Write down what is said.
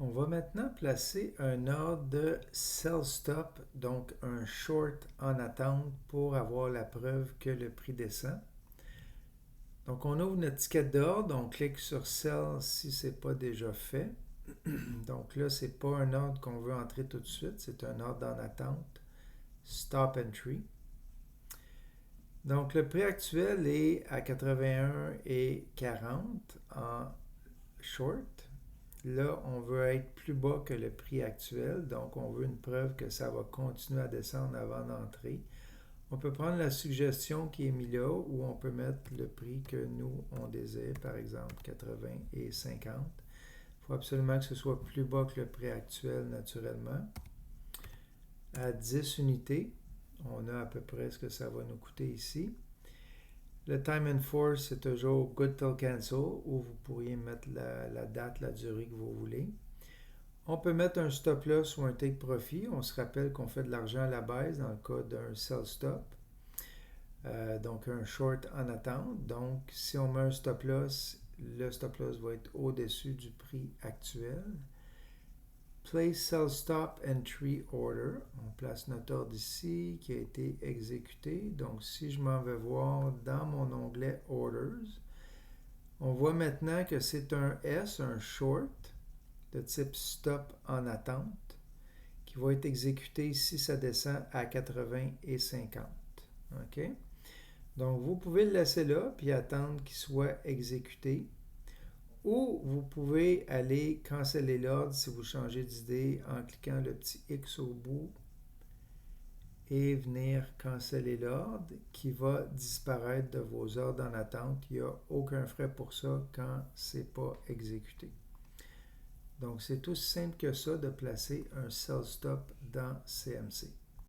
On va maintenant placer un ordre de sell stop, donc un short en attente pour avoir la preuve que le prix descend. Donc on ouvre notre ticket d'ordre, on clique sur sell si ce n'est pas déjà fait. Donc là, ce n'est pas un ordre qu'on veut entrer tout de suite, c'est un ordre en attente. Stop entry. Donc le prix actuel est à 81,40 en short. Là, on veut être plus bas que le prix actuel, donc on veut une preuve que ça va continuer à descendre avant d'entrer. On peut prendre la suggestion qui est mise là, ou on peut mettre le prix que nous, on désire, par exemple 80 et 50. Il faut absolument que ce soit plus bas que le prix actuel, naturellement. À 10 unités, on a à peu près ce que ça va nous coûter ici. Le time and force, c'est toujours good till cancel, où vous pourriez mettre la date, la durée que vous voulez. On peut mettre un stop loss ou un take profit. On se rappelle qu'on fait de l'argent à la baisse dans le cas d'un sell stop. Donc un short en attente. Donc si on met un stop loss, le stop loss va être au-dessus du prix actuel. Place sell stop entry order. On place notre ordre ici qui a été exécuté. Donc si je m'en vais voir dans mon onglet orders, on voit maintenant que c'est un S, un short de type stop en attente qui va être exécuté si ça descend à 80 et 50. OK? Donc, vous pouvez le laisser là puis attendre qu'il soit exécuté. Ou vous pouvez aller canceller l'ordre si vous changez d'idée en cliquant le petit X au bout et venir canceller l'ordre qui va disparaître de vos ordres en attente. Il n'y a aucun frais pour ça quand ce n'est pas exécuté. Donc, c'est aussi simple que ça de placer un sell stop dans CMC.